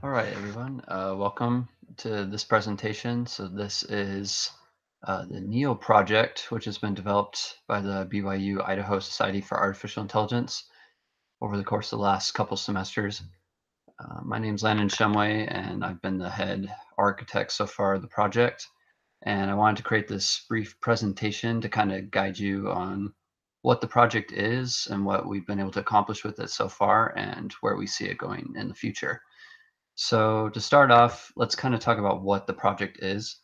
All right, everyone. Welcome to this presentation. So this is the NEO project, which has been developed by the BYU Idaho Society for Artificial Intelligence over the course of the last couple semesters. My name's Landon Shumway, and I've been the head architect so far of the project. And I wanted to create this brief presentation to kind of guide you on what the project is and what we've been able to accomplish with it so far and where we see it going in the future. So to start off, let's kind of talk about what the project is.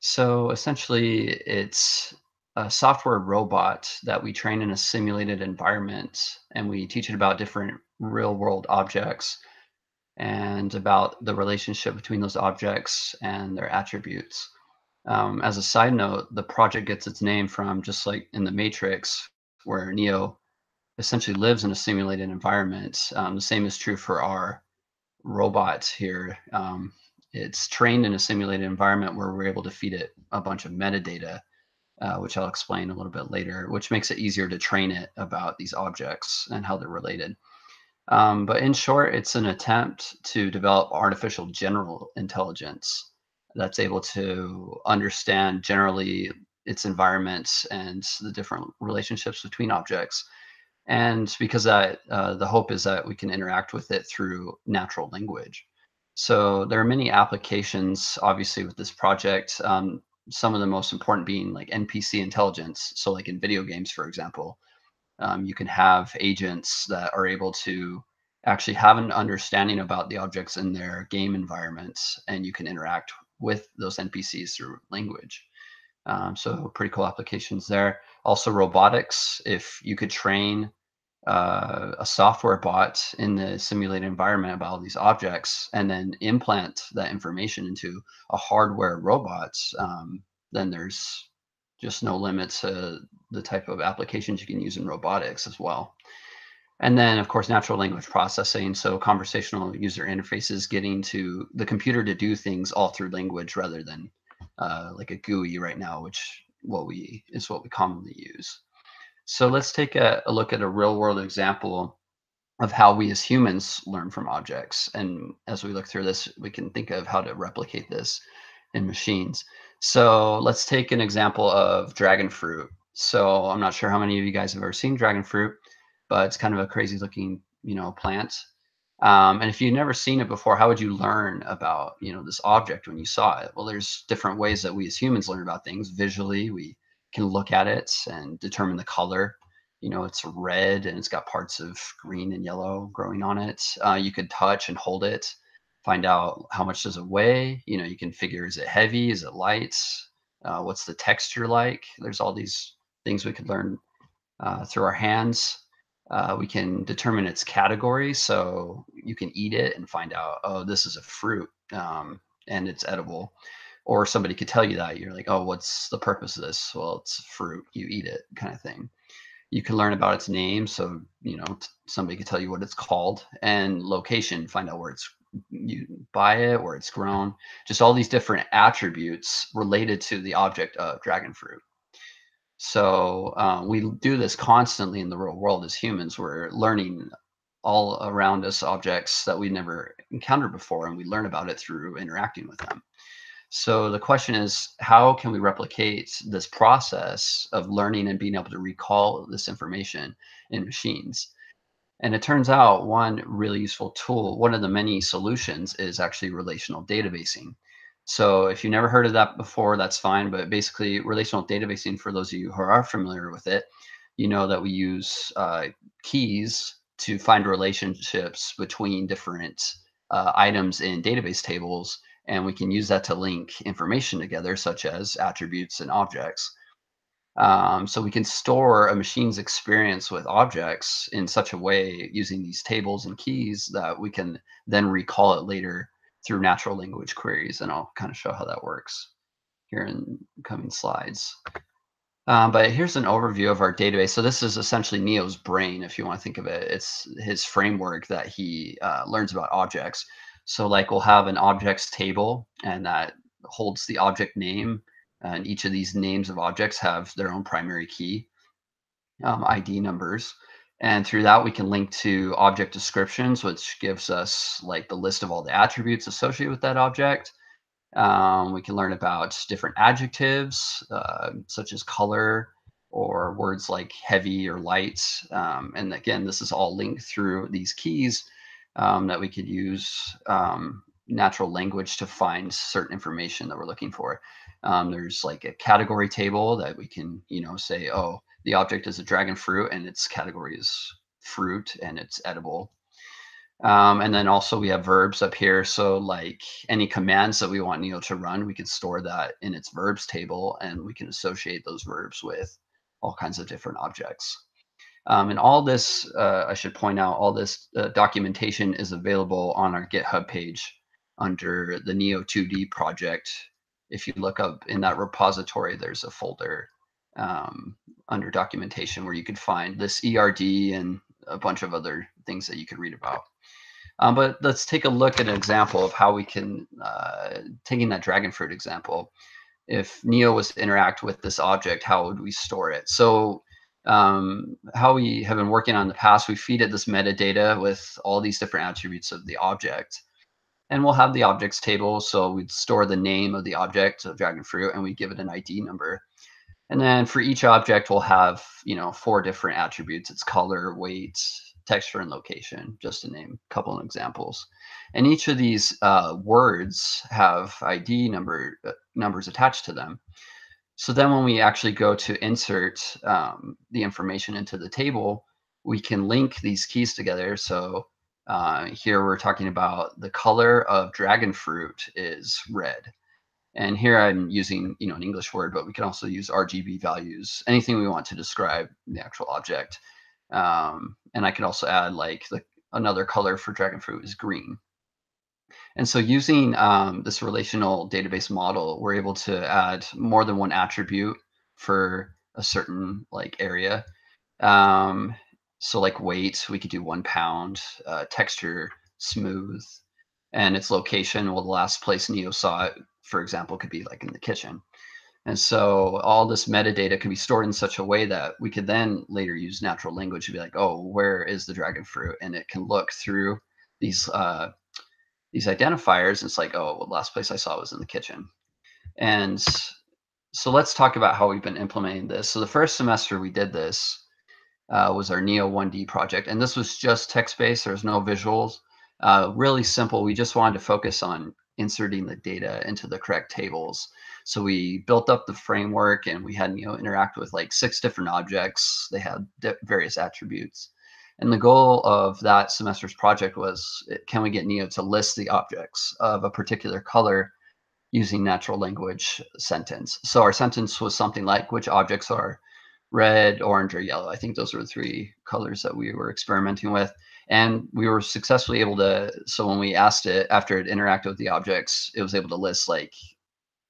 So essentially, it's a software robot that we train in a simulated environment, and we teach it about different real world objects and about the relationship between those objects and their attributes. As a side note, the project gets its name from just like in the Matrix, where Neo essentially lives in a simulated environment. The same is true for our robot here. It's trained in a simulated environment where we're able to feed it a bunch of metadata, which I'll explain a little bit later, which makes it easier to train it about these objects and how they're related. But in short, it's an attempt to develop artificial general intelligence that's able to understand generally its environments and the different relationships between objects. And because that, the hope is that we can interact with it through natural language. So there are many applications, obviously, with this project. Some of the most important being like NPC intelligence. So, like in video games, for example, you can have agents that are able to actually have an understanding about the objects in their game environments, and you can interact with those NPCs through language. So, pretty cool applications there. Also, robotics. If you could train a software bot in the simulated environment about all these objects and then implant that information into a hardware robot, then there's just no limit to the type of applications you can use in robotics as well. And then, of course, natural language processing. So, conversational user interfaces getting to the computer to do things all through language rather than like a GUI right now, which what we commonly use. So let's take a look at a real world example of how we as humans learn from objects. And as we look through this, we can think of how to replicate this in machines. So let's take an example of dragon fruit. So I'm not sure how many of you guys have ever seen dragon fruit, but it's kind of a crazy looking, plant. And if you've never seen it before, how would you learn about, this object when you saw it? Well, there's different ways that we as humans learn about things. Visually, we can look at it and determine the color. It's red and it's got parts of green and yellow growing on it. You could touch and hold it, find out how much does it weigh. You can figure, is it heavy? Is it light? What's the texture like? There's all these things we could learn through our hands. We can determine its category, so you can eat it and find out, oh, this is a fruit, and it's edible. Or somebody could tell you that. You're like, oh, what's the purpose of this? Well, it's fruit. You eat it, kind of thing. You can learn about its name, so somebody could tell you what it's called, and location, find out where it's you buy it, where it's grown. Just all these different attributes related to the object of dragon fruit. So we do this constantly in the real world as humans. We're learning all around us objects that we never encountered before, and we learn about it through interacting with them. So the question is, how can we replicate this process of learning and being able to recall this information in machines? And it turns out one really useful tool, one of the many solutions, is actually relational databasing. So if you never heard of that before, that's fine. But basically, relational databasing, for those of you who are familiar with it, you know that we use keys to find relationships between different items in database tables. And we can use that to link information together, such as attributes and objects. So we can store a machine's experience with objects in such a way using these tables and keys that we can then recall it later through natural language queries. And I'll kind of show how that works here in coming slides. But here's an overview of our database. So this is essentially Neo's brain, if you want to think of it. It's his framework that he learns about objects. So like we'll have an objects table, and that holds the object name. And each of these names of objects have their own primary key, ID numbers. And through that, we can link to object descriptions, which gives us like the list of all the attributes associated with that object. We can learn about different adjectives, such as color or words like heavy or light. And again, this is all linked through these keys that we could use natural language to find certain information that we're looking for. There's like a category table that we can, say, oh, the object is a dragon fruit and its category is fruit and it's edible. And then also we have verbs up here. So like any commands that we want Neo to run, we can store that in its verbs table, and we can associate those verbs with all kinds of different objects. And all this, I should point out, all this documentation is available on our GitHub page under the Neo 2D project. If you look up in that repository, there's a folder under documentation where you can find this ERD and a bunch of other things that you could read about. But let's take a look at an example of how we can, taking that dragon fruit example, if Neo was to interact with this object, how would we store it? So how we have been working on in the past, we feed it this metadata with all these different attributes of the object. And we'll have the objects table. So we'd store the name of the object of dragon fruit, and we give it an ID number. And then for each object, we'll have 4 different attributes: its color, weight, texture, and location, just to name a couple of examples. And each of these words have ID numbers attached to them. So then when we actually go to insert the information into the table, we can link these keys together. So here we're talking about the color of dragon fruit is red. And here I'm using, an English word, but we can also use RGB values, anything we want to describe the actual object. And I can also add like another color for dragon fruit is green. And so using this relational database model, we're able to add more than one attribute for a certain like area. So like weight, we could do 1 pound, texture, smooth, and its location. Well, the last place Neo saw it, for example, could be like in the kitchen. And so all this metadata can be stored in such a way that we could then later use natural language to be like, oh, where is the dragon fruit? And it can look through these identifiers. And it's like, oh, well, the last place I saw was in the kitchen. And so let's talk about how we've been implementing this. So the first semester we did this was our Neo 1D project. And this was just text-based. There's no visuals. Really simple. We just wanted to focus on inserting the data into the correct tables. So we built up the framework, and we had Neo interact with like 6 different objects. They had various attributes. And the goal of that semester's project was, can we get Neo to list the objects of a particular color using natural language sentence? So our sentence was something like, which objects are red, orange, or yellow. I think those were the 3 colors that we were experimenting with. And we were successfully able to, so when we asked it, after it interacted with the objects, it was able to list, like,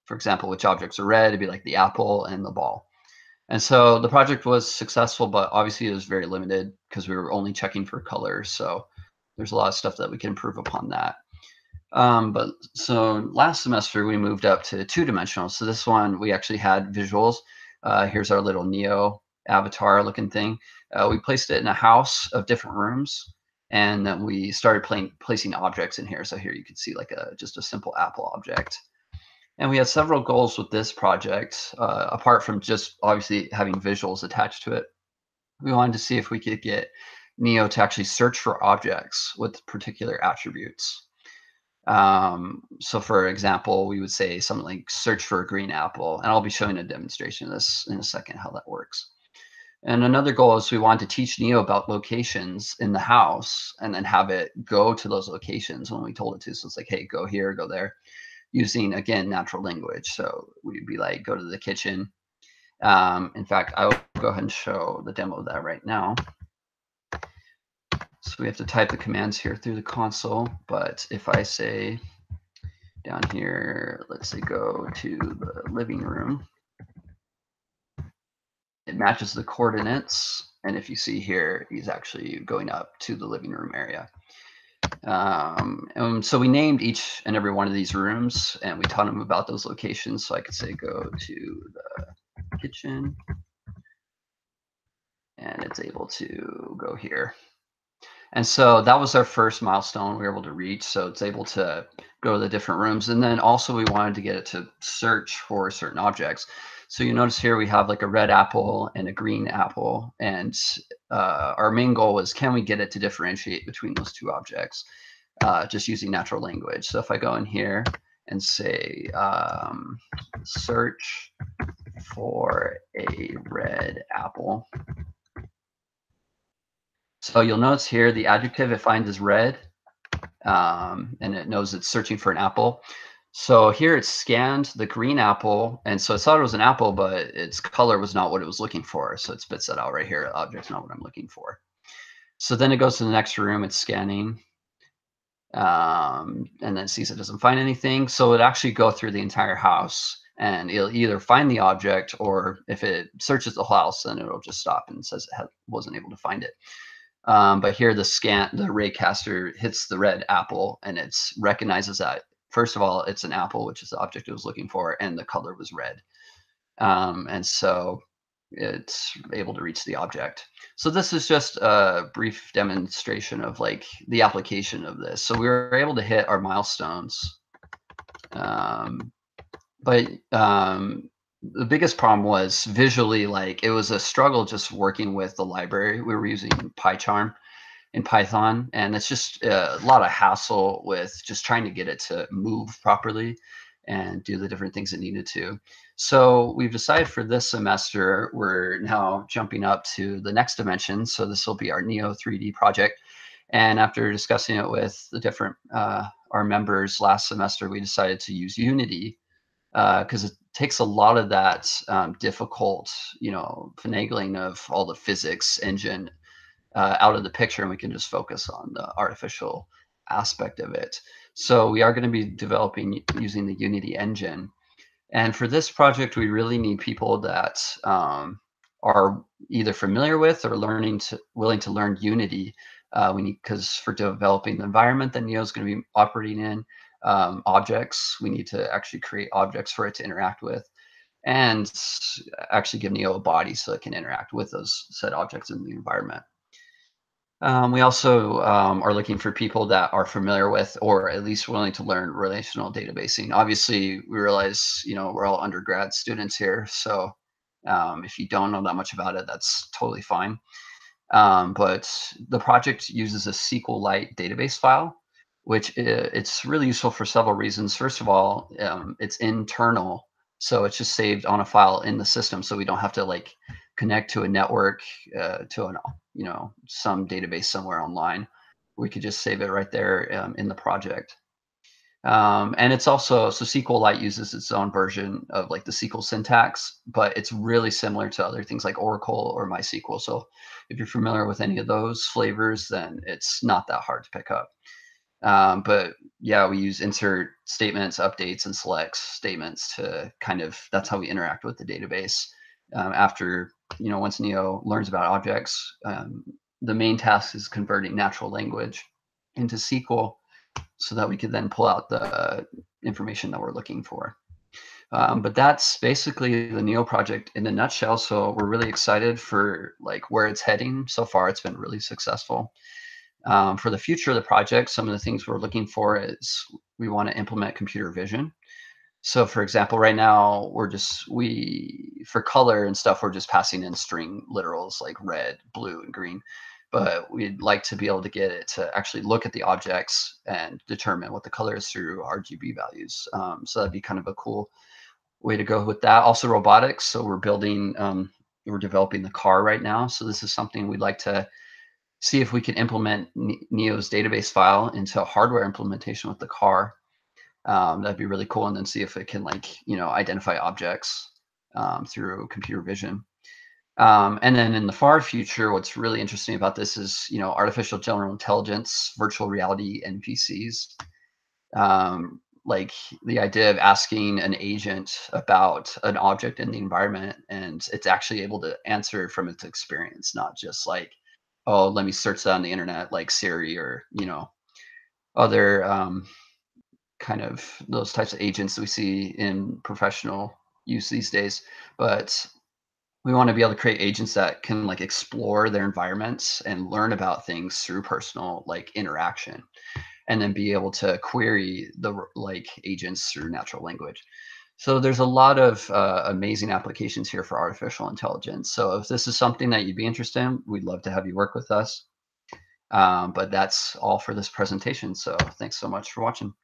for example, which objects are red. It'd be like the apple and the ball. And so the project was successful, but obviously it was very limited because we were only checking for colors. So there's a lot of stuff that we can improve upon that. But so last semester we moved up to 2-dimensional. So this one we actually had visuals. Here's our little Neo avatar looking thing. We placed it in a house of different rooms, and then we started placing objects in here. So here you can see like just a simple apple object. And we had several goals with this project, apart from just obviously having visuals attached to it. We wanted to see if we could get Neo to actually search for objects with particular attributes. So for example, we would say something like search for a green apple, and I'll be showing a demonstration of this in a second, how that works. And another goal is we want to teach Neo about locations in the house and then have it go to those locations when we told it to. So it's like, hey, go here, go there, using, again, natural language. So we'd be like, go to the kitchen. In fact, I will go ahead and show the demo of that right now. So we have to type the commands here through the console. But if I say down here, let's say go to the living room, it matches the coordinates. And if you see here, he's actually going up to the living room area. And so we named each and every one of these rooms, and we taught him about those locations. So I could say go to the kitchen. and it's able to go here. And so that was our first milestone we were able to reach. So it's able to go to the different rooms. And then also we wanted to get it to search for certain objects. So you notice here we have like a red apple and a green apple. And our main goal was, can we get it to differentiate between those two objects just using natural language? So if I go in here and say search for a red apple. So you'll notice here the adjective it finds is red, and it knows it's searching for an apple. So here it scanned the green apple, and so it thought it was an apple, but its color was not what it was looking for. So it spits that out right here. Object's not what I'm looking for. So then it goes to the next room. It's scanning, and then sees it doesn't find anything. So it actually go through the entire house, and it'll either find the object, or if it searches the house, then it'll just stop and says it wasn't able to find it. But here the raycaster hits the red apple, and it recognizes that first of all it's an apple, which is the object it was looking for, and the color was red. And so it's able to reach the object. So this is just a brief demonstration of like the application of this. So we were able to hit our milestones, um, but the biggest problem was visually, like it was a struggle just working with the library. We were using PyCharm in Python, and it's just a lot of hassle with just trying to get it to move properly and do the different things it needed to. So we've decided for this semester, we're now jumping up to the next dimension. So this will be our Neo 3D project. And after discussing it with the different our members last semester, we decided to use Unity because it takes a lot of that difficult, finagling of all the physics engine out of the picture, and we can just focus on the artificial aspect of it. So we are going to be developing using the Unity engine. And for this project, we really need people that are either familiar with or willing to learn Unity. We need, because for developing the environment that Neo is going to be operating in, objects, we need to actually create objects for it to interact with, and actually give Neo a body so it can interact with those said objects in the environment. We also are looking for people that are familiar with, or at least willing to learn, relational databasing. Obviously, we realize, we're all undergrad students here, so if you don't know that much about it, that's totally fine. But the project uses a SQLite database file, which it's really useful for several reasons. First of all, it's internal, so it's just saved on a file in the system, so we don't have to like connect to a network to an some database somewhere online. We could just save it right there in the project. And it's also, so SQLite uses its own version of like the SQL syntax, but it's really similar to other things like Oracle or MySQL. So if you're familiar with any of those flavors, then it's not that hard to pick up. But yeah, we use insert statements, updates, and selects statements to that's how we interact with the database. After, once Neo learns about objects, the main task is converting natural language into SQL so that we could then pull out the information that we're looking for. But that's basically the Neo project in a nutshell. So we're really excited for like where it's heading. So far, it's been really successful. For the future of the project, some of the things we're looking for is we want to implement computer vision. So for example, right now for color and stuff, we're just passing in string literals like red, blue, and green. But we'd like to be able to get it to actually look at the objects and determine what the color is through RGB values. So that'd be kind of a cool way to go with that. Also robotics. So we're developing the car right now. So this is something we'd like to see if we can implement Neo's database file into a hardware implementation with the car. That'd be really cool. And then see if it can identify objects through computer vision. And then in the far future, what's really interesting about this is, artificial general intelligence, virtual reality NPCs. Like the idea of asking an agent about an object in the environment, and it's actually able to answer from its experience, not just like, oh, let me search that on the internet like Siri or, other kind of those types of agents that we see in professional use these days. But We want to be able to create agents that can like explore their environments and learn about things through personal like interaction, and then be able to query the like agents through natural language. So there's a lot of amazing applications here for artificial intelligence. So if this is something that you'd be interested in, we'd love to have you work with us. But that's all for this presentation. So thanks so much for watching.